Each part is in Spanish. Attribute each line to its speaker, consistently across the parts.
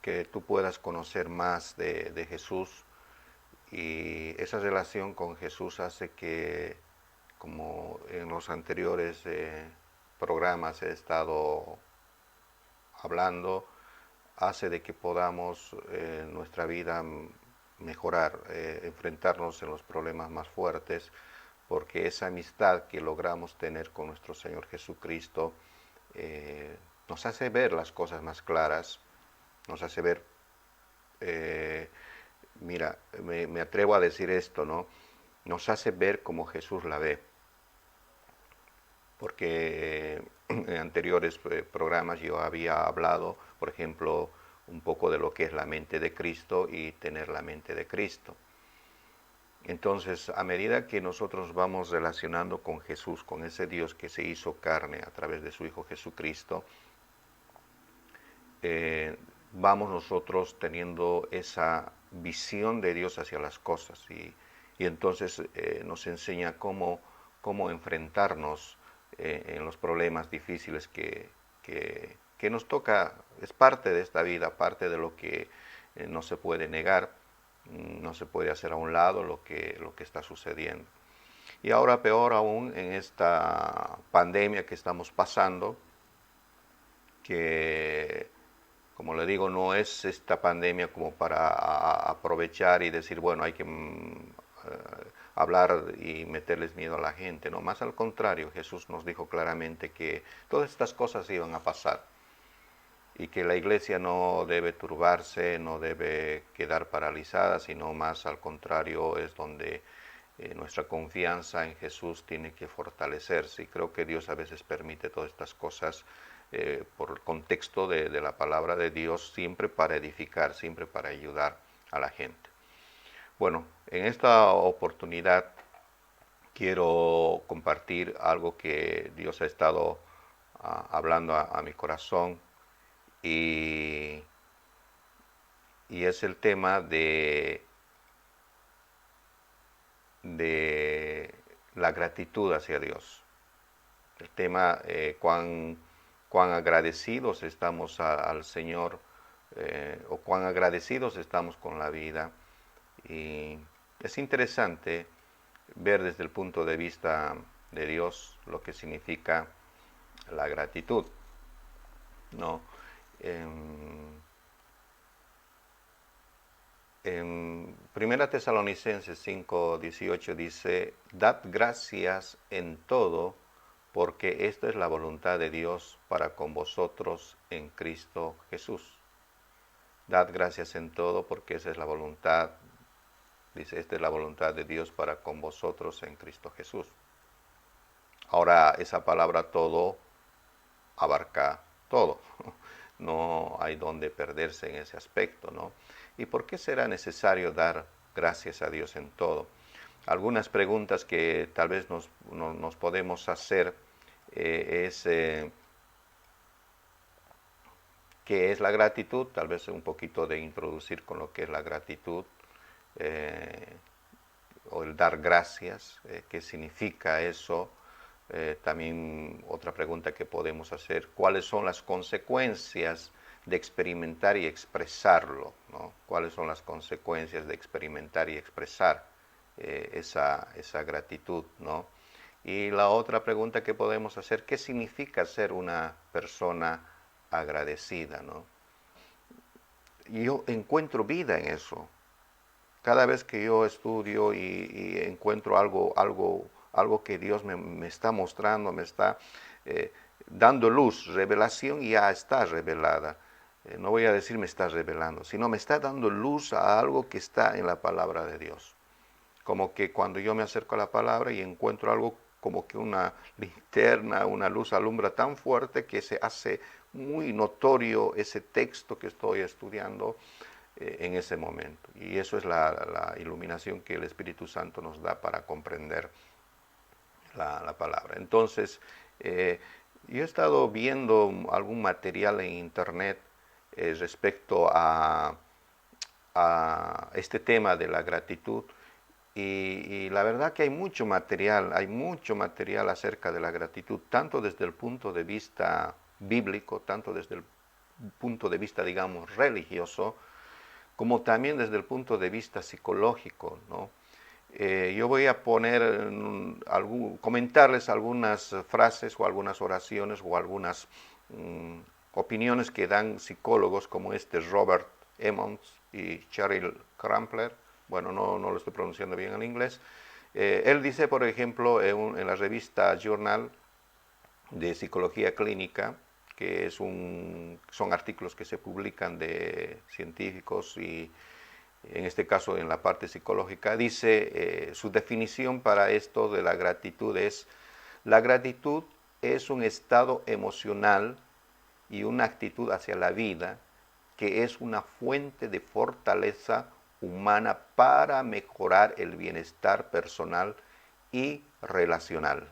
Speaker 1: que tú puedas conocer más de Jesús, y esa relación con Jesús hace que, como en los anteriores programas he estado hablando, hace de que podamos nuestra vida mejorar, enfrentarnos en los problemas más fuertes, porque esa amistad que logramos tener con nuestro Señor Jesucristo nos hace ver las cosas más claras, nos hace ver, eh, mira, me atrevo a decir esto, ¿no? Nos hace ver como Jesús la ve, porque en anteriores programas yo había hablado, por ejemplo, un poco de lo que es la mente de Cristo y tener la mente de Cristo. Entonces, a medida que nosotros vamos relacionando con Jesús, con ese Dios que se hizo carne a través de su Hijo Jesucristo, vamos nosotros teniendo esa visión de Dios hacia las cosas, y entonces nos enseña cómo enfrentarnos en los problemas difíciles que nos toca. Es parte de esta vida, parte de lo que no se puede negar, no se puede hacer a un lado lo que está sucediendo. Y ahora peor aún en esta pandemia que estamos pasando, que, como le digo, no es esta pandemia como para aprovechar y decir, bueno, hay que hablar y meterles miedo a la gente, no, más al contrario. Jesús nos dijo claramente que todas estas cosas iban a pasar y que la iglesia no debe turbarse, no debe quedar paralizada, sino más al contrario, es donde nuestra confianza en Jesús tiene que fortalecerse. Y creo que Dios a veces permite todas estas cosas por el contexto de la palabra de Dios, siempre para edificar, siempre para ayudar a la gente. Bueno, en esta oportunidad quiero compartir algo que Dios ha estado hablando a mi corazón, y, y es el tema de la gratitud hacia Dios. El tema cuán agradecidos estamos al Señor, o cuán agradecidos estamos con la vida. Y es interesante ver desde el punto de vista de Dios lo que significa la gratitud, ¿no? En Primera Tesalonicenses 5:18 dice: dad gracias en todo, porque esta es la voluntad de Dios para con vosotros en Cristo Jesús. Dad gracias en todo, porque esa es la voluntad, dice, esta es la voluntad de Dios para con vosotros en Cristo Jesús. Ahora, esa palabra todo abarca todo. No hay donde perderse en ese aspecto, ¿no? ¿Y por qué será necesario dar gracias a Dios en todo? Algunas preguntas que tal vez nos podemos hacer es ¿qué es la gratitud? Tal vez un poquito de introducir con lo que es la gratitud, eh, o el dar gracias, qué significa eso. También otra pregunta que podemos hacer: ¿cuáles son las consecuencias de experimentar y expresarlo, ¿no? ¿Cuáles son las consecuencias de experimentar y expresar esa gratitud, ¿no? Y la otra pregunta que podemos hacer: ¿qué significa ser una persona agradecida, ¿no? Yo encuentro vida en eso. Cada vez que yo estudio y encuentro algo que Dios me está mostrando, me está dando luz, revelación ya está revelada. No voy a decir me está revelando, sino me está dando luz a algo que está en la palabra de Dios. Como que cuando yo me acerco a la palabra y encuentro algo como que una linterna, una luz alumbra tan fuerte que se hace muy notorio ese texto que estoy estudiando en ese momento. Y eso es la iluminación que el Espíritu Santo nos da para comprender la palabra. Entonces, yo he estado viendo algún material en internet respecto a este tema de la gratitud, y la verdad que hay mucho material acerca de la gratitud, tanto desde el punto de vista bíblico, tanto desde el punto de vista, digamos, religioso, como también desde el punto de vista psicológico, ¿no? Yo voy a comentarles algunas frases o algunas oraciones o algunas opiniones que dan psicólogos como Robert Emmons y Cheryl Crumpler. Bueno, no lo estoy pronunciando bien en inglés. Él dice, por ejemplo, en la revista Journal de Psicología Clínica, que son artículos que se publican de científicos y en este caso en la parte psicológica, dice su definición para esto de la gratitud es: la gratitud es un estado emocional y una actitud hacia la vida que es una fuente de fortaleza humana para mejorar el bienestar personal y relacional.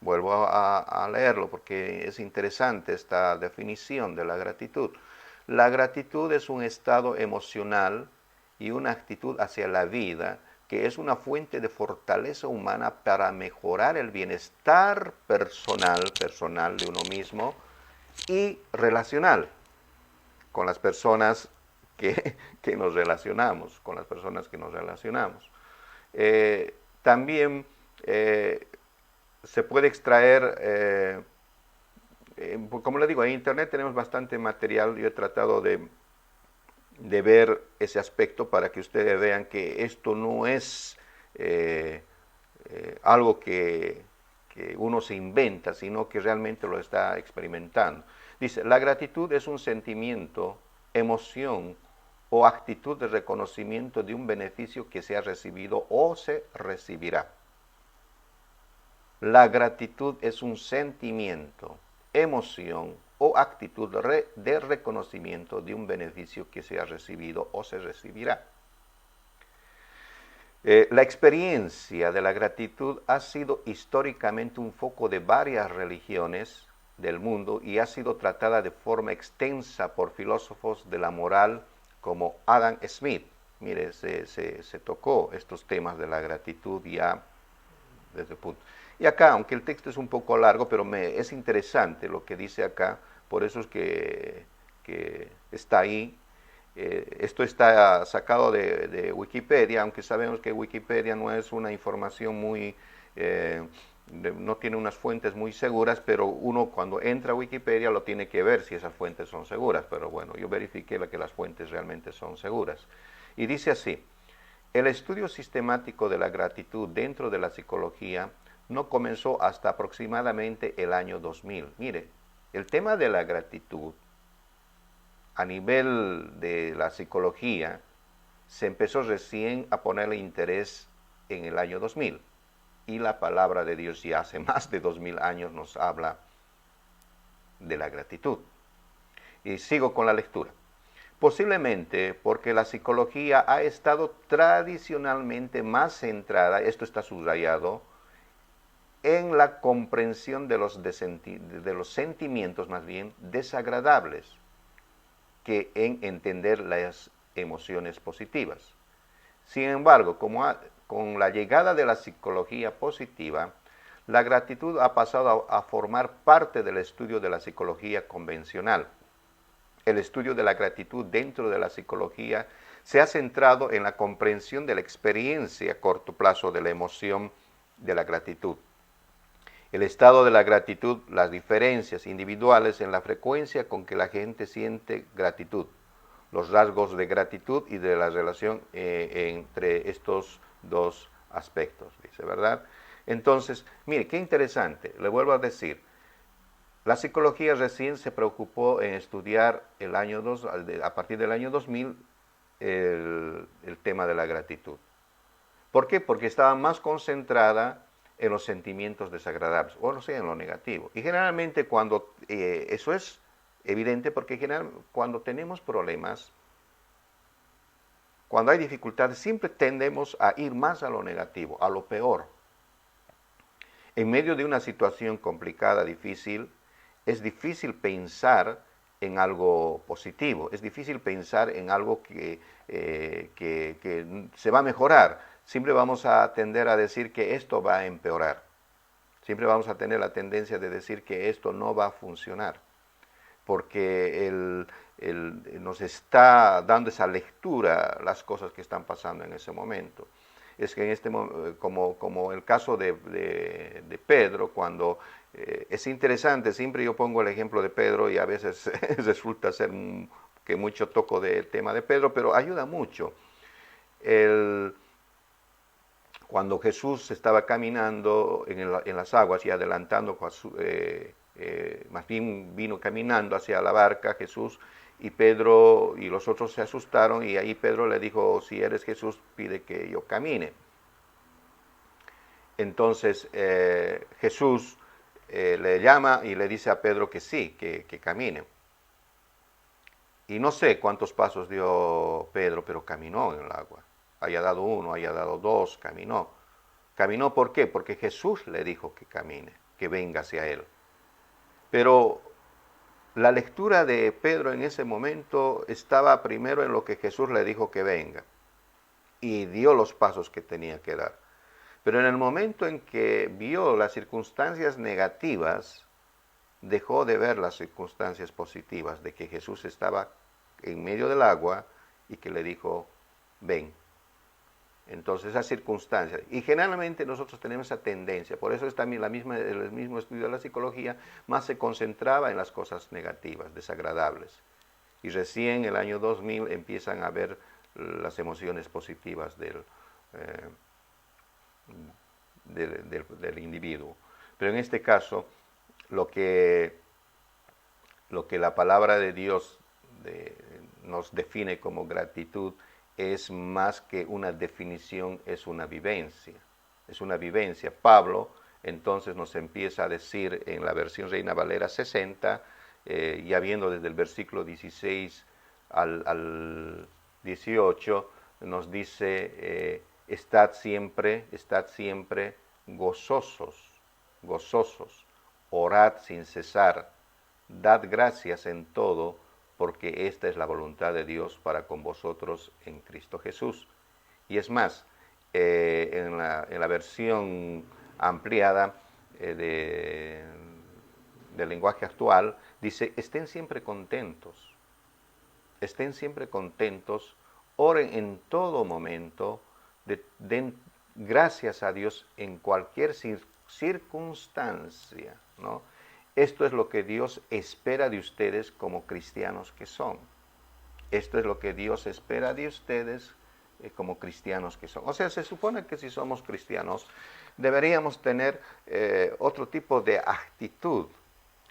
Speaker 1: Vuelvo a leerlo porque es interesante esta definición de la gratitud. La gratitud es un estado emocional y una actitud hacia la vida que es una fuente de fortaleza humana para mejorar el bienestar personal de uno mismo y relacional con las personas que nos relacionamos, También se puede extraer, como le digo, en internet tenemos bastante material. Yo he tratado de ver ese aspecto para que ustedes vean que esto no es algo que uno se inventa, sino que realmente lo está experimentando. Dice: la gratitud es un sentimiento, emoción o actitud de reconocimiento de un beneficio que se ha recibido o se recibirá. La gratitud es un sentimiento, emoción o actitud de reconocimiento de un beneficio que se ha recibido o se recibirá. La experiencia de la gratitud ha sido históricamente un foco de varias religiones del mundo y ha sido tratada de forma extensa por filósofos de la moral como Adam Smith. Mire, se tocó estos temas de la gratitud ya desde el punto. Y acá, aunque el texto es un poco largo, pero es interesante lo que dice acá, por eso es que está ahí. Esto está sacado de Wikipedia, aunque sabemos que Wikipedia no es una información muy, no tiene unas fuentes muy seguras, pero uno cuando entra a Wikipedia lo tiene que ver si esas fuentes son seguras. Pero bueno, yo verifiqué que las fuentes realmente son seguras. Y dice así: el estudio sistemático de la gratitud dentro de la psicología no comenzó hasta aproximadamente el año 2000. Mire, el tema de la gratitud a nivel de la psicología se empezó recién a ponerle interés en el año 2000. Y la palabra de Dios ya hace más de 2000 años nos habla de la gratitud. Y sigo con la lectura. Posiblemente porque la psicología ha estado tradicionalmente más centrada, esto está subrayado, en la comprensión de los sentimientos más bien desagradables que en entender las emociones positivas. Sin embargo, con la llegada de la psicología positiva, la gratitud ha pasado a formar parte del estudio de la psicología convencional. El estudio de la gratitud dentro de la psicología se ha centrado en la comprensión de la experiencia a corto plazo de la emoción de la gratitud. El estado de la gratitud, las diferencias individuales en la frecuencia con que la gente siente gratitud, los rasgos de gratitud y de la relación entre estos dos aspectos, dice, ¿verdad? Entonces, mire, qué interesante, le vuelvo a decir, la psicología recién se preocupó en estudiar a partir del año 2000 el tema de la gratitud. ¿Por qué? Porque estaba más concentrada en los sentimientos desagradables, o sea, en lo negativo. Y generalmente cuando, eso es evidente porque cuando tenemos problemas, cuando hay dificultades, siempre tendemos a ir más a lo negativo, a lo peor. En medio de una situación complicada, difícil, es difícil pensar en algo positivo, es difícil pensar en algo que se va a mejorar. Siempre vamos a tender a decir que esto va a empeorar. Siempre vamos a tener la tendencia de decir que esto no va a funcionar. porque nos está dando esa lectura las cosas que están pasando en ese momento. Es que como el caso de Pedro, cuando es interesante, siempre yo pongo el ejemplo de Pedro y a veces resulta ser que mucho toco del tema de Pedro, pero ayuda mucho. Cuando Jesús estaba caminando en las aguas y adelantando, más bien vino caminando hacia la barca Jesús, y Pedro y los otros se asustaron, y ahí Pedro le dijo, si eres Jesús, pide que yo camine. Entonces Jesús le llama y le dice a Pedro que sí, que camine. Y no sé cuántos pasos dio Pedro, pero caminó en el agua. Haya dado uno, haya dado dos, caminó. ¿Caminó por qué? Porque Jesús le dijo que camine, que venga hacia él. Pero la lectura de Pedro en ese momento estaba primero en lo que Jesús le dijo que venga y dio los pasos que tenía que dar. Pero en el momento en que vio las circunstancias negativas, dejó de ver las circunstancias positivas de que Jesús estaba en medio del agua y que le dijo, ven. Entonces, esas circunstancias. Y generalmente nosotros tenemos esa tendencia, por eso es también el mismo estudio de la psicología, más se concentraba en las cosas negativas, desagradables. Y recién en el año 2000 empiezan a ver las emociones positivas del individuo. Pero en este caso, lo que la palabra de Dios nos define como gratitud es más que una definición, es una vivencia. Es una vivencia. Pablo entonces nos empieza a decir en la versión Reina Valera 60, ya viendo desde el versículo 16 al 18, nos dice, estad siempre gozosos, orad sin cesar, dad gracias en todo, porque esta es la voluntad de Dios para con vosotros en Cristo Jesús. Y es más, en la versión ampliada del lenguaje actual, dice, estén siempre contentos, oren en todo momento, den gracias a Dios en cualquier circunstancia, ¿no? Esto es lo que Dios espera de ustedes como cristianos que son. Esto es lo que Dios espera de ustedes como cristianos que son. O sea, se supone que si somos cristianos deberíamos tener otro tipo de actitud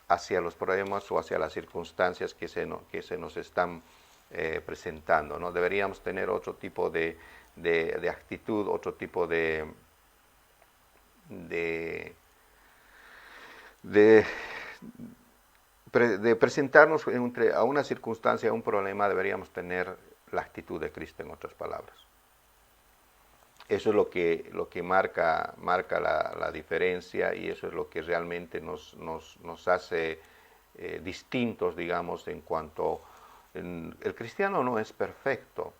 Speaker 1: hacia los problemas o hacia las circunstancias que se nos están presentando, ¿no? Deberíamos tener otro tipo de actitud, otro tipo de presentarnos a una circunstancia, a un problema, deberíamos tener la actitud de Cristo, en otras palabras. Eso es lo que marca la diferencia, y eso es lo que realmente nos hace distintos, digamos, en cuanto... el cristiano no es perfecto.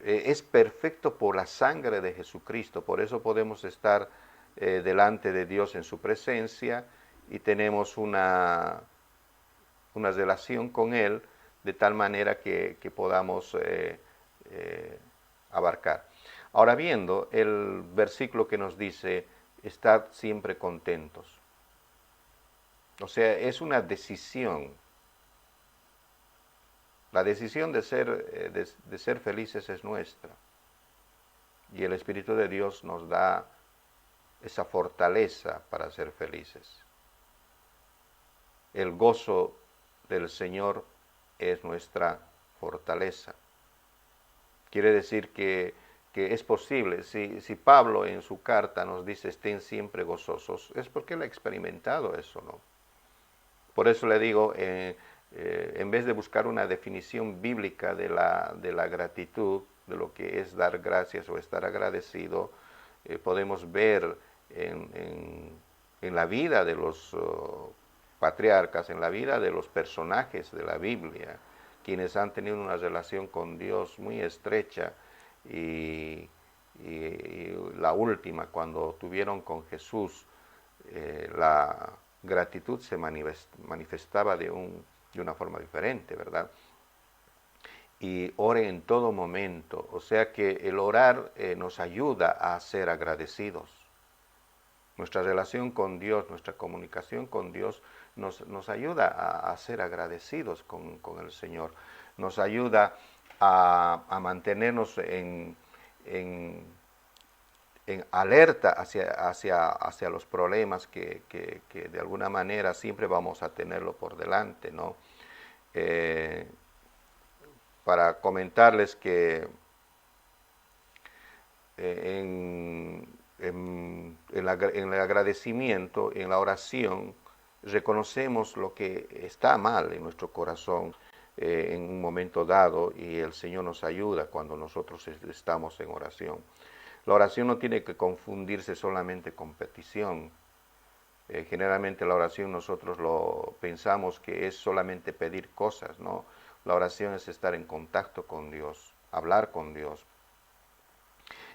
Speaker 1: Es perfecto por la sangre de Jesucristo, por eso podemos estar delante de Dios en su presencia y tenemos una relación con Él de tal manera que podamos abarcar. Ahora, viendo el versículo que nos dice, estad siempre contentos. O sea, es una decisión. La decisión de ser felices es nuestra. Y el Espíritu de Dios nos da esa fortaleza para ser felices. El gozo del Señor es nuestra fortaleza. Quiere decir que es posible. Si Pablo en su carta nos dice estén siempre gozosos, es porque él ha experimentado eso, ¿no? Por eso le digo, en vez de buscar una definición bíblica de la gratitud, de lo que es dar gracias o estar agradecido, podemos ver en la vida de los patriarcas, en la vida de los personajes de la Biblia, quienes han tenido una relación con Dios muy estrecha, y la última, cuando tuvieron con Jesús, la gratitud se manifestaba de de una forma diferente, ¿verdad? Y ore en todo momento. O sea que el orar nos ayuda a ser agradecidos. Nuestra relación con Dios, nuestra comunicación con Dios nos ayuda a ser agradecidos con el Señor. Nos ayuda a mantenernos en alerta hacia los problemas que de alguna manera siempre vamos a tenerlo por delante, ¿no? Para comentarles que en el agradecimiento, en la oración, reconocemos lo que está mal en nuestro corazón en un momento dado y el Señor nos ayuda cuando nosotros estamos en oración. La oración no tiene que confundirse solamente con petición. Generalmente la oración nosotros lo pensamos que es solamente pedir cosas, ¿no? La oración es estar en contacto con Dios, hablar con Dios.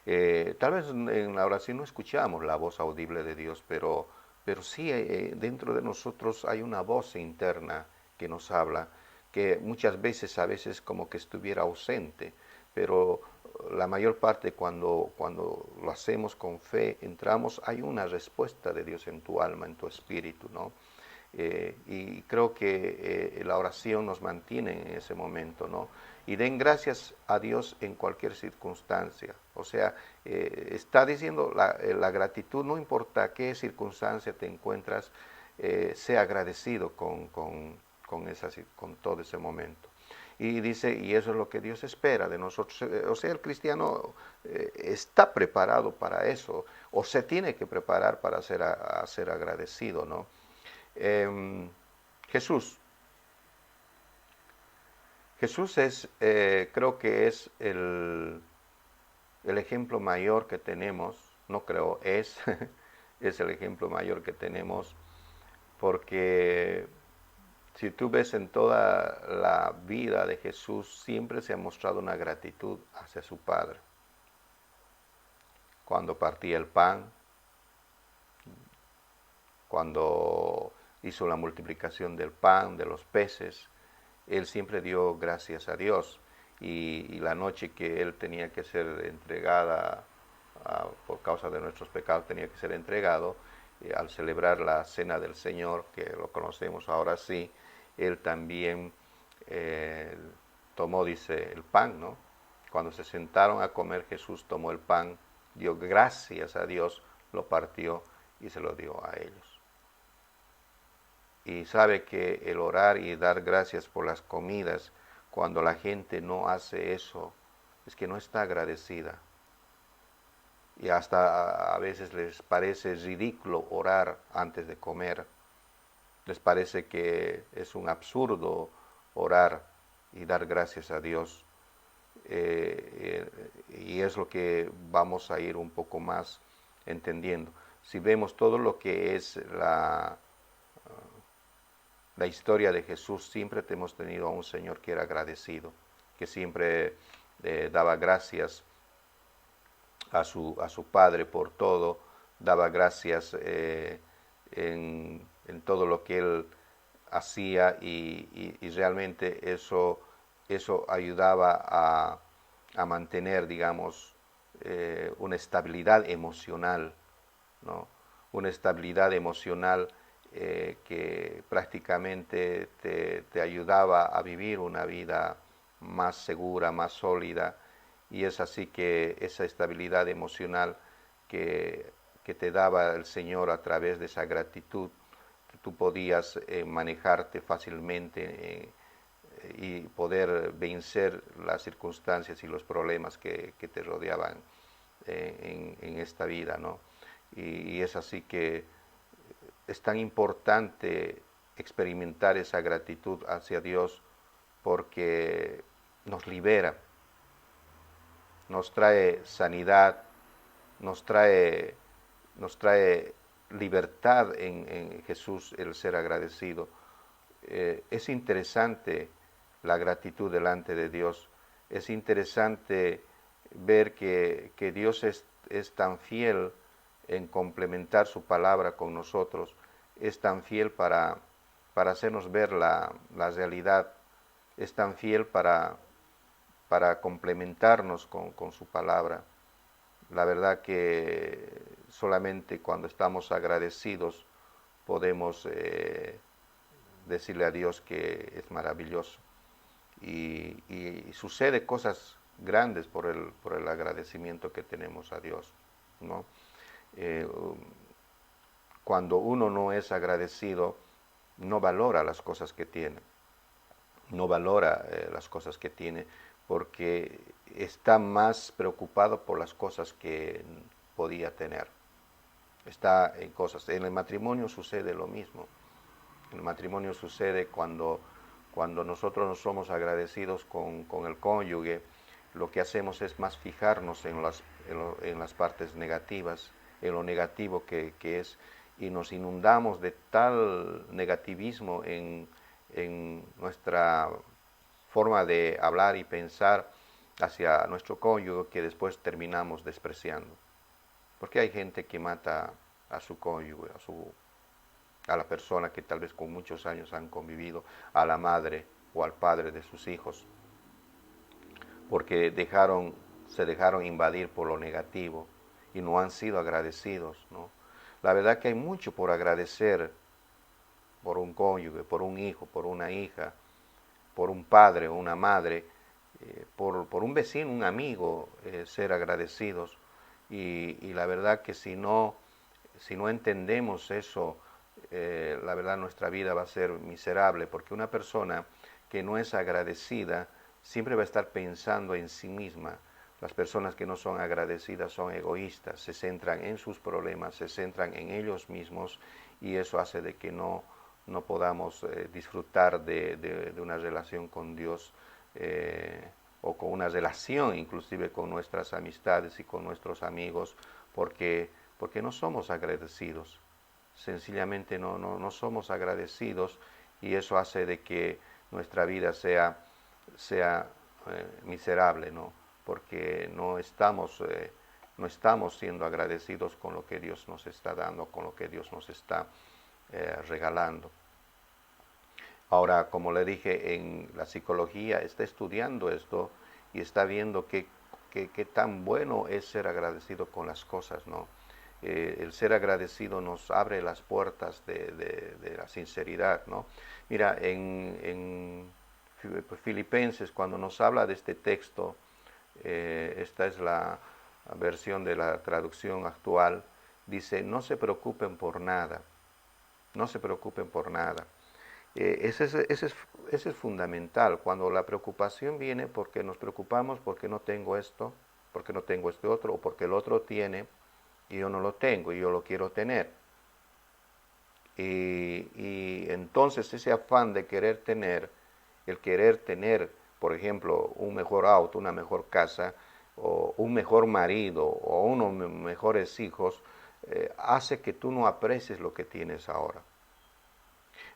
Speaker 1: Tal vez en la oración no escuchamos la voz audible de Dios, pero sí dentro de nosotros hay una voz interna que nos habla, que muchas veces, a veces como que estuviera ausente, pero la mayor parte cuando lo hacemos con fe, entramos, hay una respuesta de Dios en tu alma, en tu espíritu, ¿no? Y creo que la oración nos mantiene en ese momento, ¿no? Y den gracias a Dios en cualquier circunstancia. O sea, está diciendo la gratitud, no importa qué circunstancia te encuentras, sea agradecido con todo ese momento. Y dice, y eso es lo que Dios espera de nosotros. O sea, el cristiano está preparado para eso, o se tiene que preparar para ser agradecido, ¿no? Jesús. Jesús es, creo que es el ejemplo mayor que tenemos, no creo, es, es el ejemplo mayor que tenemos, porque si tú ves en toda la vida de Jesús, siempre se ha mostrado una gratitud hacia su Padre. Cuando partía el pan, cuando hizo la multiplicación del pan, de los peces, él siempre dio gracias a Dios. Y la noche que él tenía que ser entregada por causa de nuestros pecados, tenía que ser entregado, al celebrar la cena del Señor, que lo conocemos ahora sí, él también tomó, dice, el pan, ¿no? Cuando se sentaron a comer, Jesús tomó el pan, dio gracias a Dios, lo partió y se lo dio a ellos. Y sabe que el orar y dar gracias por las comidas, cuando la gente no hace eso, es que no está agradecida. Y hasta a veces les parece ridículo orar antes de comer. Les parece que es un absurdo orar y dar gracias a Dios. Y es lo que vamos a ir un poco más entendiendo. Si vemos todo lo que es la historia de Jesús, siempre hemos tenido a un Señor que era agradecido, que siempre daba gracias a su Padre por todo, daba gracias en todo lo que Él hacía y realmente eso ayudaba a mantener, digamos, una estabilidad emocional, ¿no? Una estabilidad emocional que prácticamente te ayudaba a vivir una vida más segura, más sólida, y es así que esa estabilidad emocional que te daba el Señor a través de esa gratitud, tú podías manejarte fácilmente y poder vencer las circunstancias y los problemas que te rodeaban en esta vida, ¿no? Y es así que es tan importante experimentar esa gratitud hacia Dios porque nos libera, nos trae sanidad, nos trae libertad en Jesús el ser agradecido. Es interesante la gratitud delante de Dios, es interesante ver que Dios es tan fiel en complementar su palabra con nosotros, es tan fiel para para hacernos ver la realidad, es tan fiel para complementarnos con su palabra. La verdad que solamente cuando estamos agradecidos podemos decirle a Dios que es maravilloso. Y sucede cosas grandes por el agradecimiento que tenemos a Dios, ¿no? Eh, Cuando uno no es agradecido, no valora las cosas que tiene, no valora las cosas que tiene, porque está más preocupado por las cosas que podía tener. Está en cosas. En el matrimonio sucede lo mismo. En el matrimonio sucede cuando nosotros no somos agradecidos con el cónyuge, lo que hacemos es más fijarnos en las partes negativas, en lo negativo que es, y nos inundamos de tal negativismo en nuestra forma de hablar y pensar hacia nuestro cónyuge que después terminamos despreciando. Porque hay gente que mata a su cónyuge, a la persona que tal vez con muchos años han convivido, a la madre o al padre de sus hijos, porque se dejaron invadir por lo negativo y no han sido agradecidos, ¿no? La verdad que hay mucho por agradecer por un cónyuge, por un hijo, por una hija, por un padre o una madre, por un vecino, un amigo, ser agradecidos. Y la verdad que si no entendemos eso, la verdad nuestra vida va a ser miserable, porque una persona que no es agradecida siempre va a estar pensando en sí misma. Las personas que no son agradecidas son egoístas, se centran en sus problemas, se centran en ellos mismos, y eso hace de que no podamos disfrutar de una relación con Dios, o con una relación inclusive con nuestras amistades y con nuestros amigos, porque no somos agradecidos. Sencillamente no somos agradecidos, y eso hace de que nuestra vida sea miserable, ¿no? Porque no estamos siendo agradecidos con lo que Dios nos está dando, con lo que Dios nos está regalando. Ahora, como le dije, en la psicología está estudiando esto y está viendo qué tan bueno es ser agradecido con las cosas, ¿no? El ser agradecido nos abre las puertas de la sinceridad, ¿no? Mira, en Filipenses, cuando nos habla de este texto, esta es la versión de la traducción actual, dice: no se preocupen por nada, no se preocupen por nada. Ese es fundamental. Cuando la preocupación viene porque nos preocupamos porque no tengo esto, porque no tengo este otro, o porque el otro tiene y yo no lo tengo y yo lo quiero tener. Y entonces ese afán de querer tener, el querer tener, por ejemplo, un mejor auto, una mejor casa, o un mejor marido, o unos mejores hijos, hace que tú no aprecies lo que tienes ahora.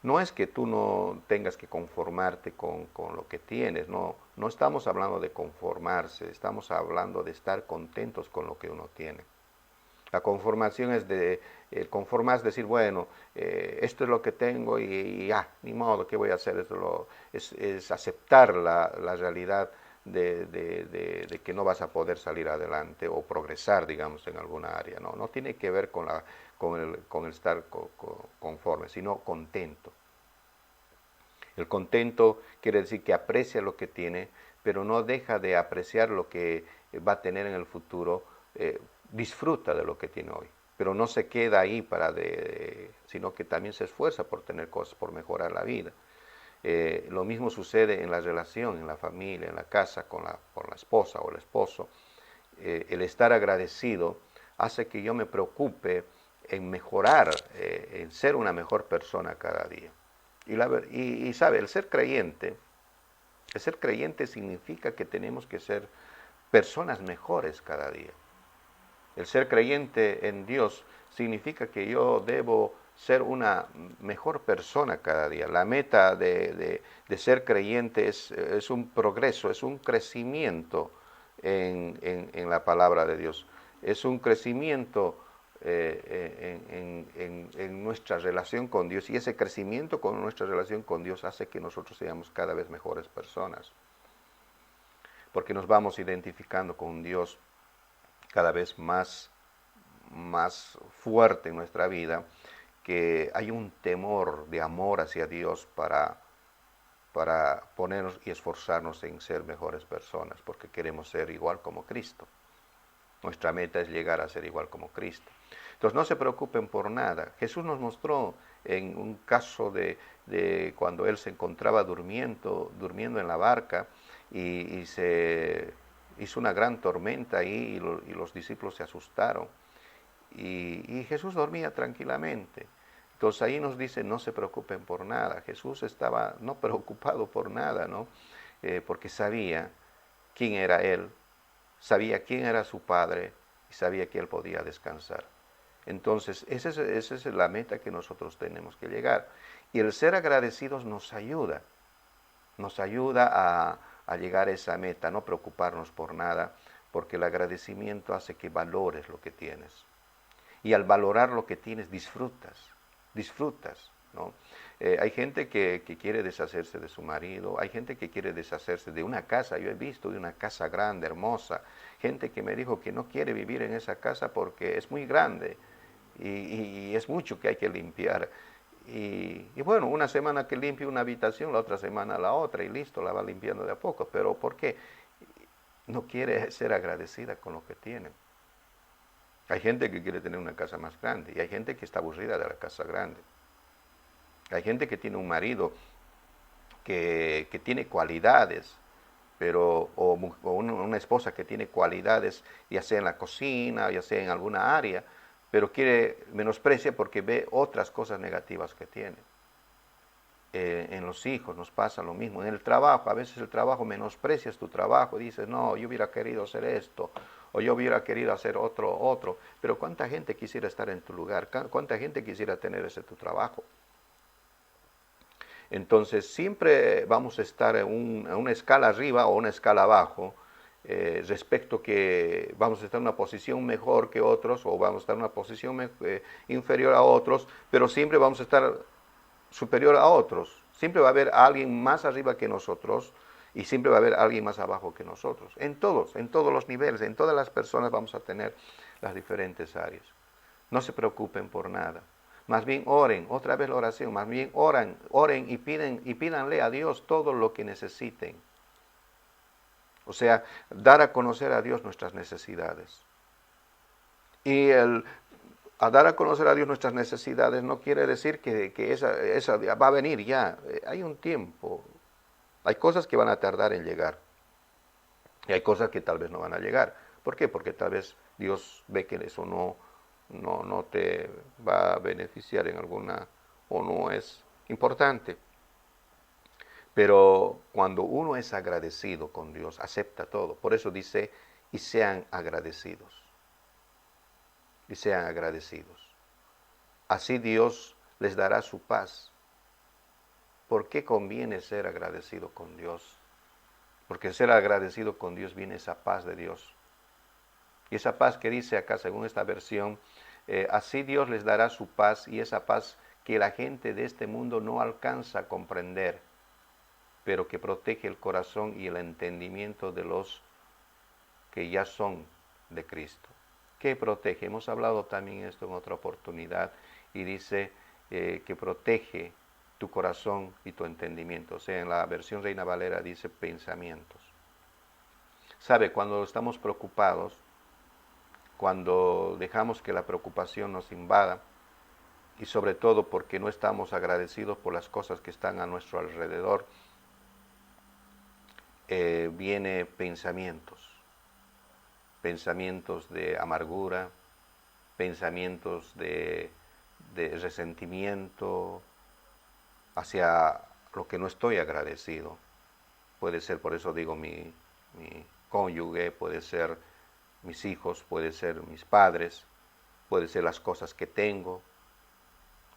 Speaker 1: No es que tú no tengas que conformarte con lo que tienes, no estamos hablando de conformarse, estamos hablando de estar contentos con lo que uno tiene. La conformación es el conformar es decir, bueno, esto es lo que tengo y ni modo, ¿qué voy a hacer? Es aceptar la realidad de que no vas a poder salir adelante o progresar, digamos, en alguna área. No tiene que ver con el estar conforme, sino contento. El contento quiere decir que aprecia lo que tiene, pero no deja de apreciar lo que va a tener en el futuro. Disfruta de lo que tiene hoy, pero no se queda ahí sino que también se esfuerza por tener cosas, por mejorar la vida. Lo mismo sucede en la relación, en la familia, en la casa, con la esposa o el esposo. El estar agradecido hace que yo me preocupe en mejorar, en ser una mejor persona cada día. Y sabe, el ser creyente significa que tenemos que ser personas mejores cada día. El ser creyente en Dios significa que yo debo ser una mejor persona cada día. La meta de ser creyente es un progreso, es un crecimiento en la palabra de Dios. Es un crecimiento en nuestra relación con Dios, y ese crecimiento con nuestra relación con Dios hace que nosotros seamos cada vez mejores personas, porque nos vamos identificando con un Dios cada vez más fuerte en nuestra vida, que hay un temor de amor hacia Dios para ponernos y esforzarnos en ser mejores personas, porque queremos ser igual como Cristo. Nuestra meta es llegar a ser igual como Cristo. Entonces no se preocupen por nada. Jesús nos mostró en un caso de cuando Él se encontraba durmiendo en la barca y se hizo una gran tormenta ahí y los discípulos se asustaron. Y Jesús dormía tranquilamente. Entonces ahí nos dice, no se preocupen por nada. Jesús estaba no preocupado por nada, ¿no? Porque sabía quién era Él, sabía quién era su Padre y sabía que Él podía descansar. Entonces, esa es la meta que nosotros tenemos que llegar. Y el ser agradecidos nos ayuda a llegar a esa meta, no preocuparnos por nada, porque el agradecimiento hace que valores lo que tienes. Y al valorar lo que tienes, disfrutas, ¿no? Hay gente que quiere deshacerse de su marido, hay gente que quiere deshacerse de una casa, yo he visto de una casa grande, hermosa, gente que me dijo que no quiere vivir en esa casa porque es muy grande y es mucho que hay que limpiar. Y bueno, una semana que limpie una habitación, la otra semana la otra y listo, la va limpiando de a poco. Pero ¿por qué? No quiere ser agradecida con lo que tiene. Hay gente que quiere tener una casa más grande y hay gente que está aburrida de la casa grande. Hay gente que tiene un marido que tiene cualidades, pero o una esposa que tiene cualidades, ya sea en la cocina, ya sea en alguna área, pero menosprecia porque ve otras cosas negativas que tiene. En los hijos nos pasa lo mismo, en el trabajo, a veces el trabajo menosprecias tu trabajo, dices, no, yo hubiera querido hacer esto, o yo hubiera querido hacer otro, pero ¿cuánta gente quisiera estar en tu lugar? ¿Cuánta gente quisiera tener ese tu trabajo? Entonces siempre vamos a estar en una escala arriba o una escala abajo, respecto que vamos a estar en una posición mejor que otros o vamos a estar en una posición inferior a otros, pero siempre vamos a estar superior a otros. Siempre va a haber alguien más arriba que nosotros y siempre va a haber alguien más abajo que nosotros. En todos los niveles, en todas las personas vamos a tener las diferentes áreas. No se preocupen por nada. Más bien oren, otra vez la oración, más bien oren y pídanle a Dios todo lo que necesiten. O sea, dar a conocer a Dios nuestras necesidades. Y a dar a conocer a Dios nuestras necesidades no quiere decir que esa va a venir ya. Hay un tiempo. Hay cosas que van a tardar en llegar. Y hay cosas que tal vez no van a llegar. ¿Por qué? Porque tal vez Dios ve que eso no te va a beneficiar en alguna o no es importante. Pero cuando uno es agradecido con Dios, acepta todo. Por eso dice, y sean agradecidos. Y sean agradecidos. Así Dios les dará su paz. ¿Por qué conviene ser agradecido con Dios? Porque ser agradecido con Dios viene esa paz de Dios. Y esa paz que dice acá, según esta versión, así Dios les dará su paz y esa paz que la gente de este mundo no alcanza a comprender, pero que protege el corazón y el entendimiento de los que ya son de Cristo. ¿Qué protege? Hemos hablado también esto en otra oportunidad y dice que protege tu corazón y tu entendimiento. O sea, en la versión Reina Valera dice pensamientos. ¿Sabe? Cuando estamos preocupados, cuando dejamos que la preocupación nos invada, y sobre todo porque no estamos agradecidos por las cosas que están a nuestro alrededor, viene pensamientos de amargura, pensamientos de resentimiento hacia lo que no estoy agradecido. Puede ser, por eso digo, mi cónyuge, puede ser mis hijos, puede ser mis padres, puede ser las cosas que tengo.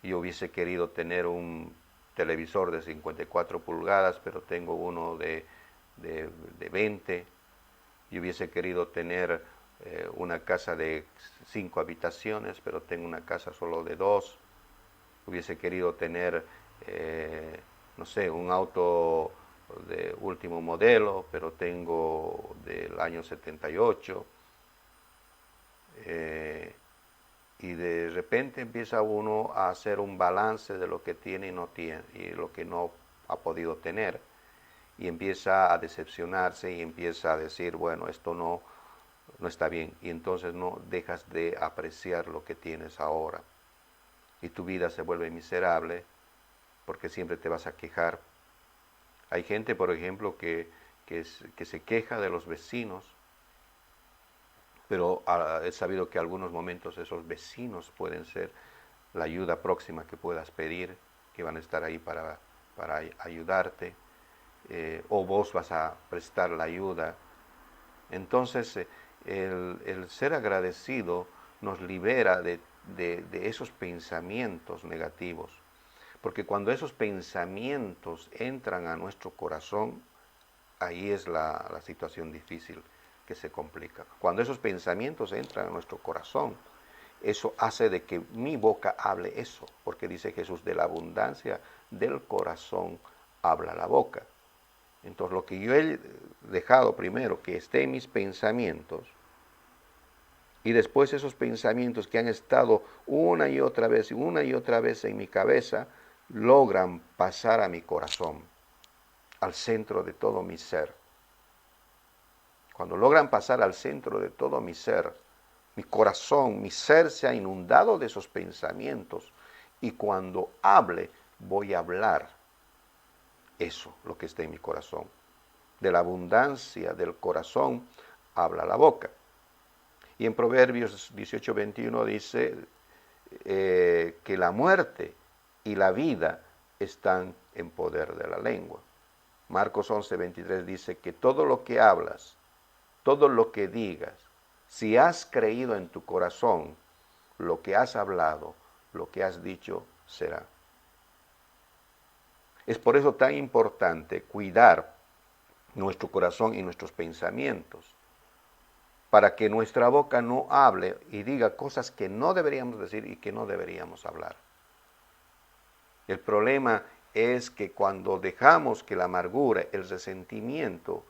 Speaker 1: Yo hubiese querido tener un televisor de 54 pulgadas, pero tengo uno de 20. Yo hubiese querido tener una casa de 5 habitaciones, pero tengo una casa solo de 2. Hubiese querido tener, no sé, un auto de último modelo, pero tengo del año 78. Y de repente empieza uno a hacer un balance de lo que tiene y no tiene, y lo que no ha podido tener. Y empieza a decepcionarse y empieza a decir, bueno, esto no está bien. Y entonces no dejas de apreciar lo que tienes ahora. Y tu vida se vuelve miserable porque siempre te vas a quejar. Hay gente, por ejemplo, que se queja de los vecinos, pero he sabido que algunos momentos esos vecinos pueden ser la ayuda próxima que puedas pedir, que van a estar ahí para ayudarte, o vos vas a prestar la ayuda. Entonces, el ser agradecido nos libera de esos pensamientos negativos, porque cuando esos pensamientos entran a nuestro corazón, ahí es la situación difícil que se complica. Cuando esos pensamientos entran a nuestro corazón, eso hace de que mi boca hable eso, porque dice Jesús, de la abundancia del corazón habla la boca. Entonces lo que yo he dejado primero que esté en mis pensamientos, y después esos pensamientos que han estado una y otra vez en mi cabeza, logran pasar a mi corazón, al centro de todo mi ser. Cuando logran pasar al centro de todo mi ser, mi corazón, mi ser se ha inundado de esos pensamientos, y cuando hable, voy a hablar eso, lo que está en mi corazón. De la abundancia del corazón habla la boca. Y en Proverbios 18:21 dice que la muerte y la vida están en poder de la lengua. Marcos 11:23 dice que todo lo que hablas, todo lo que digas, si has creído en tu corazón, lo que has hablado, lo que has dicho será. Es por eso tan importante cuidar nuestro corazón y nuestros pensamientos, para que nuestra boca no hable y diga cosas que no deberíamos decir y que no deberíamos hablar. El problema es que cuando dejamos que la amargura, el resentimiento,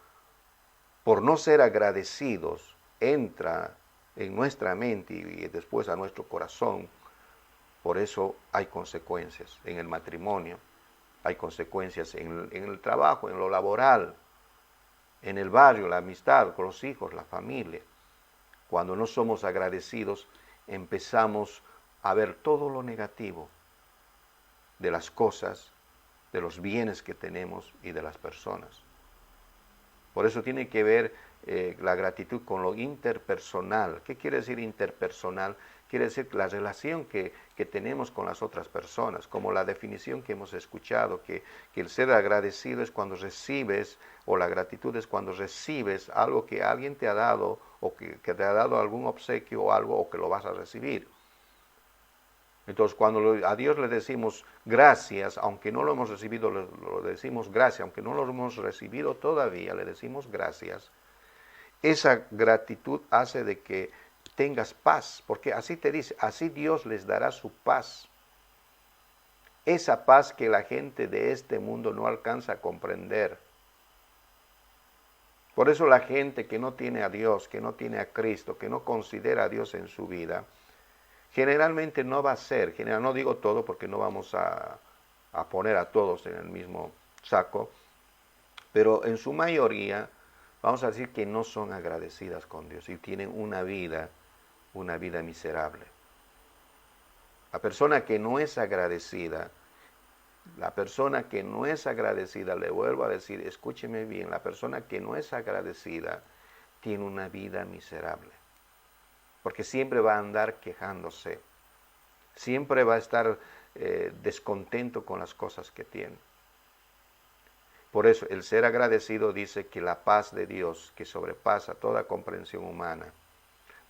Speaker 1: por no ser agradecidos, entra en nuestra mente y después a nuestro corazón, por eso hay consecuencias en el matrimonio, hay consecuencias en el trabajo, en lo laboral, en el barrio, la amistad con los hijos, la familia. Cuando no somos agradecidos, empezamos a ver todo lo negativo de las cosas, de los bienes que tenemos y de las personas. Por eso tiene que ver la gratitud con lo interpersonal. ¿Qué quiere decir interpersonal? Quiere decir la relación que tenemos con las otras personas, como la definición que hemos escuchado, que el ser agradecido es cuando recibes, o la gratitud es cuando recibes algo que alguien te ha dado, o que te ha dado algún obsequio o algo, o que lo vas a recibir. Entonces, cuando a Dios le decimos gracias, aunque no lo hemos recibido, lo decimos gracias, aunque no lo hemos recibido todavía, le decimos gracias. Esa gratitud hace de que tengas paz, porque así te dice, así Dios les dará su paz. Esa paz que la gente de este mundo no alcanza a comprender. Por eso la gente que no tiene a Dios, que no tiene a Cristo, que no considera a Dios en su vida, generalmente no va a ser, no digo todo porque no vamos a poner a todos en el mismo saco, pero en su mayoría vamos a decir que no son agradecidas con Dios y tienen una vida miserable. La persona que no es agradecida, le vuelvo a decir, escúcheme bien, la persona que no es agradecida tiene una vida miserable. Porque siempre va a andar quejándose, siempre va a estar descontento con las cosas que tiene. Por eso el ser agradecido dice que la paz de Dios, que sobrepasa toda comprensión humana,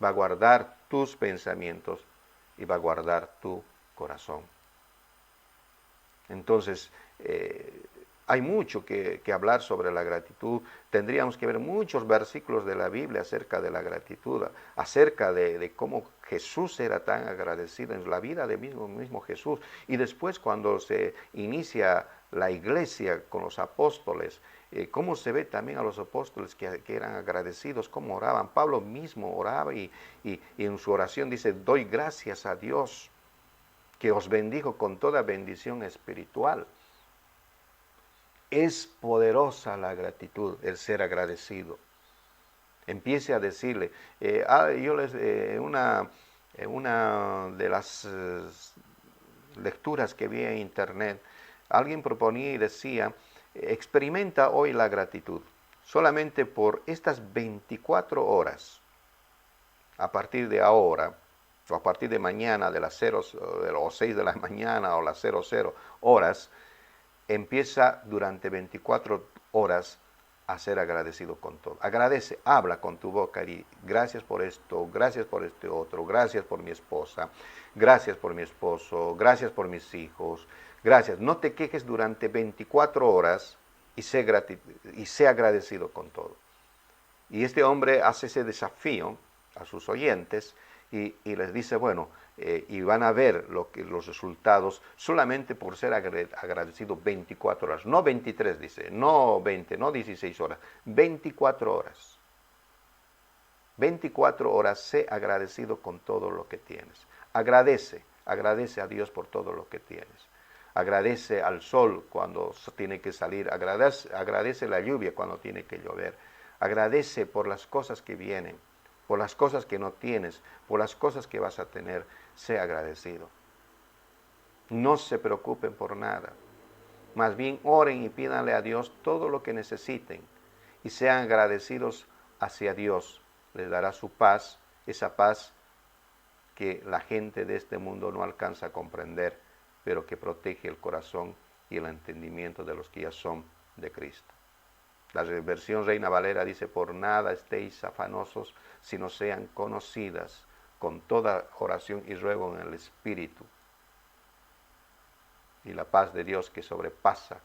Speaker 1: va a guardar tus pensamientos y va a guardar tu corazón. Entonces, hay mucho que hablar sobre la gratitud. Tendríamos que ver muchos versículos de la Biblia acerca de la gratitud, acerca de cómo Jesús era tan agradecido en la vida de mismo Jesús. Y después cuando se inicia la iglesia con los apóstoles, cómo se ve también a los apóstoles que eran agradecidos, cómo oraban. Pablo mismo oraba y en su oración dice, doy gracias a Dios que os bendijo con toda bendición espiritual. Es poderosa la gratitud, el ser agradecido. Empiece a decirle, una de las lecturas que vi en internet, alguien proponía y decía, experimenta hoy la gratitud, solamente por estas 24 horas, a partir de ahora, o a partir de mañana, de las 6 de la mañana o las 00 horas, empieza durante 24 horas a ser agradecido con todo. Agradece, habla con tu boca y gracias por esto, gracias por este otro, gracias por mi esposa, gracias por mi esposo, gracias por mis hijos, gracias. No te quejes durante 24 horas y sé agradecido con todo. Y este hombre hace ese desafío a sus oyentes y les dice, bueno, y van a ver los resultados solamente por ser agradecido 24 horas, no 23 dice, no 20, no 16 horas, 24 horas. 24 horas, sé agradecido con todo lo que tienes. Agradece a Dios por todo lo que tienes. Agradece al sol cuando tiene que salir, agradece la lluvia cuando tiene que llover. Agradece por las cosas que vienen, por las cosas que no tienes, por las cosas que vas a tener. Sé agradecido. No se preocupen por nada. Más bien oren y pídanle a Dios todo lo que necesiten y sean agradecidos hacia Dios. Les dará su paz, esa paz que la gente de este mundo no alcanza a comprender, pero que protege el corazón y el entendimiento de los que ya son de Cristo. La versión Reina Valera dice, por nada estéis afanosos, sino sean conocidas con toda oración y ruego en el Espíritu. Y la paz de Dios que sobrepasa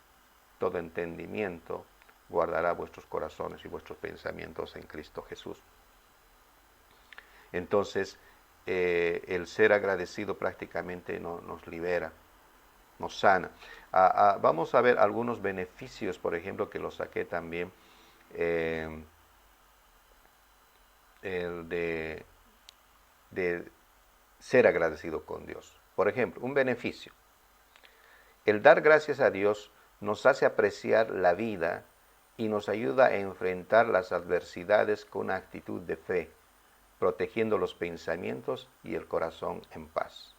Speaker 1: todo entendimiento, guardará vuestros corazones y vuestros pensamientos en Cristo Jesús. Entonces, el ser agradecido prácticamente nos libera, nos sana. Vamos a ver algunos beneficios, por ejemplo, que los saqué también, el de ser agradecido con Dios. Por ejemplo, un beneficio. El dar gracias a Dios nos hace apreciar la vida y nos ayuda a enfrentar las adversidades con una actitud de fe, protegiendo los pensamientos y el corazón en paz.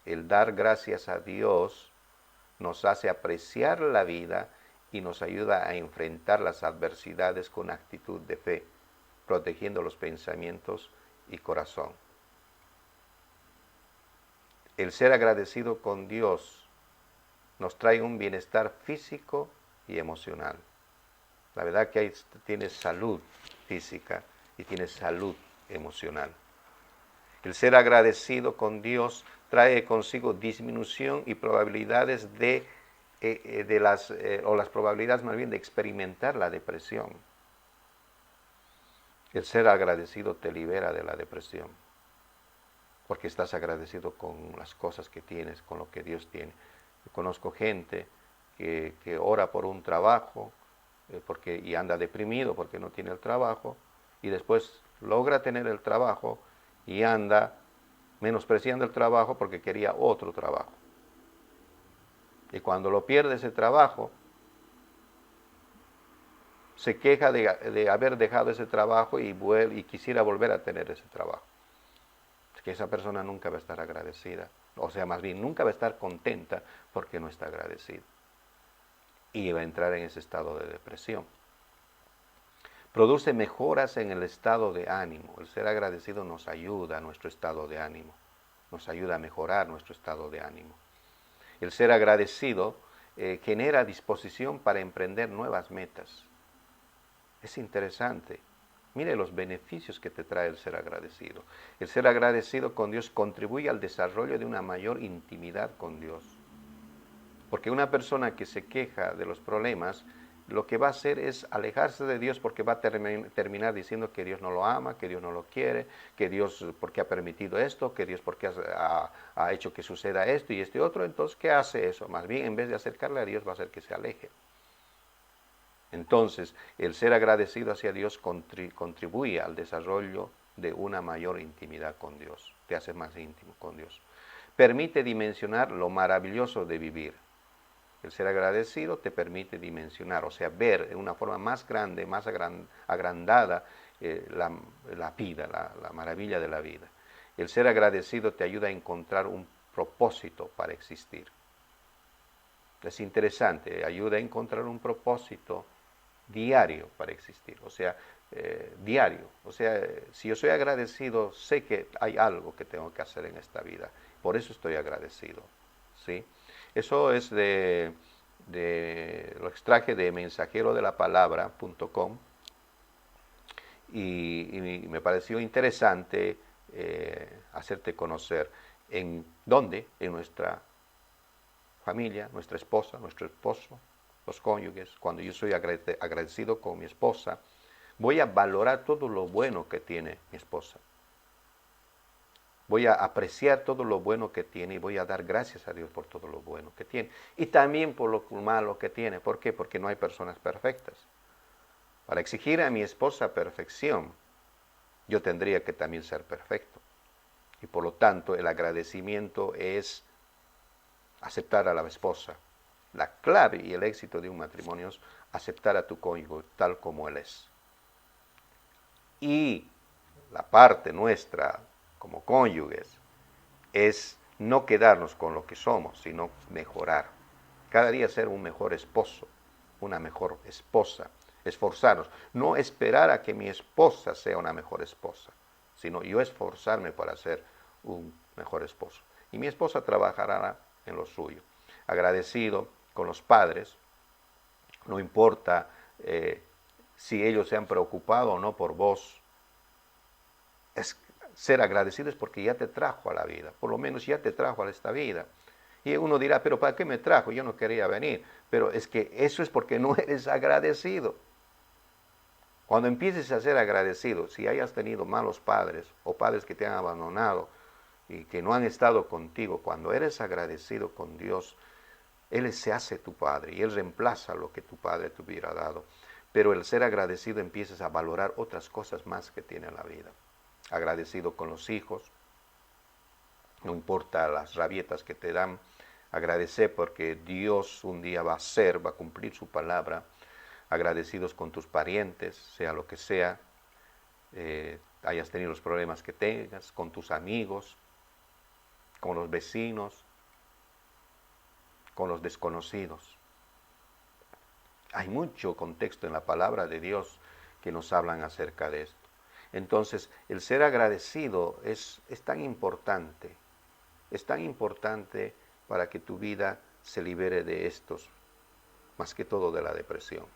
Speaker 1: El dar gracias a Dios nos hace apreciar la vida y nos ayuda a enfrentar las adversidades con actitud de fe, protegiendo los pensamientos y corazón. El ser agradecido con Dios nos trae un bienestar físico y emocional. La verdad que tienes salud física y tienes salud emocional. El ser agradecido con Dios trae consigo disminución y probabilidades las probabilidades más bien de experimentar la depresión. El ser agradecido te libera de la depresión, porque estás agradecido con las cosas que tienes, con lo que Dios tiene. Yo conozco gente que ora por un trabajo y anda deprimido porque no tiene el trabajo, y después logra tener el trabajo y anda menospreciando el trabajo porque quería otro trabajo. Y cuando lo pierde ese trabajo, se queja de haber dejado ese trabajo y quisiera volver a tener ese trabajo. Es que esa persona nunca va a estar agradecida, o sea, más bien nunca va a estar contenta porque no está agradecida. Y va a entrar en ese estado de depresión. Produce mejoras en el estado de ánimo. El ser agradecido nos ayuda a nuestro estado de ánimo, nos ayuda a mejorar nuestro estado de ánimo. El ser agradecido genera disposición para emprender nuevas metas. Es interesante. Mire los beneficios que te trae el ser agradecido. El ser agradecido con Dios contribuye al desarrollo de una mayor intimidad con Dios. Porque una persona que se queja de los problemas, lo que va a hacer es alejarse de Dios porque va a terminar diciendo que Dios no lo ama, que Dios no lo quiere, que Dios porque ha permitido esto, que Dios porque ha hecho que suceda esto y este otro. Entonces, ¿qué hace eso? Más bien, en vez de acercarle a Dios, va a hacer que se aleje. Entonces, el ser agradecido hacia Dios contribuye al desarrollo de una mayor intimidad con Dios, te hace más íntimo con Dios. Permite dimensionar lo maravilloso de vivir. El ser agradecido te permite dimensionar, o sea, ver de una forma más grande, más agrandada la vida, la maravilla de la vida. El ser agradecido te ayuda a encontrar un propósito para existir. Es interesante, ayuda a encontrar un propósito diario para existir, o sea, diario. O sea, si yo soy agradecido, sé que hay algo que tengo que hacer en esta vida. Por eso estoy agradecido, ¿sí? Eso es lo extraje de mensajerodelapalabra.com y me pareció interesante hacerte conocer en dónde, en nuestra familia, nuestra esposa, nuestro esposo, los cónyuges, cuando yo soy agradecido con mi esposa, voy a valorar todo lo bueno que tiene mi esposa. Voy a apreciar todo lo bueno que tiene y voy a dar gracias a Dios por todo lo bueno que tiene. Y también por lo malo que tiene. ¿Por qué? Porque no hay personas perfectas. Para exigir a mi esposa perfección, yo tendría que también ser perfecto. Y por lo tanto, el agradecimiento es aceptar a la esposa. La clave y el éxito de un matrimonio es aceptar a tu cónyuge tal como él es. Y la parte nuestra como cónyuges es no quedarnos con lo que somos, sino mejorar. Cada día ser un mejor esposo, una mejor esposa. Esforzarnos. No esperar a que mi esposa sea una mejor esposa, sino yo esforzarme para ser un mejor esposo. Y mi esposa trabajará en lo suyo. Agradecido con los padres, no importa si ellos se han preocupado o no por vos, es ser agradecido es porque ya te trajo a la vida, por lo menos ya te trajo a esta vida. Y uno dirá, pero ¿para qué me trajo? Yo no quería venir. Pero es que eso es porque no eres agradecido. Cuando empieces a ser agradecido, si hayas tenido malos padres o padres que te han abandonado y que no han estado contigo, cuando eres agradecido con Dios, Él se hace tu padre y Él reemplaza lo que tu padre te hubiera dado. Pero el ser agradecido empiezas a valorar otras cosas más que tiene la vida. Agradecido con los hijos, no importa las rabietas que te dan, agradecer porque Dios un día va a cumplir su palabra. Agradecidos con tus parientes, sea lo que sea, hayas tenido los problemas que tengas, con tus amigos, con los vecinos, con los desconocidos. Hay mucho contexto en la palabra de Dios que nos hablan acerca de esto. Entonces, el ser agradecido es tan importante para que tu vida se libere de estos, más que todo de la depresión.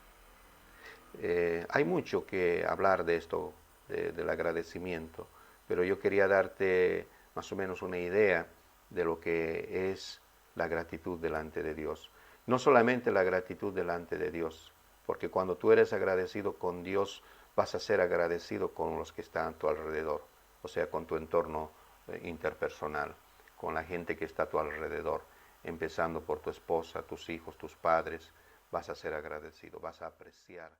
Speaker 1: Hay mucho que hablar de esto, del agradecimiento, pero yo quería darte más o menos una idea de lo que es la gratitud delante de Dios. No solamente la gratitud delante de Dios, porque cuando tú eres agradecido con Dios, vas a ser agradecido con los que están a tu alrededor, o sea, con tu entorno interpersonal, con la gente que está a tu alrededor, empezando por tu esposa, tus hijos, tus padres, vas a ser agradecido, vas a apreciar.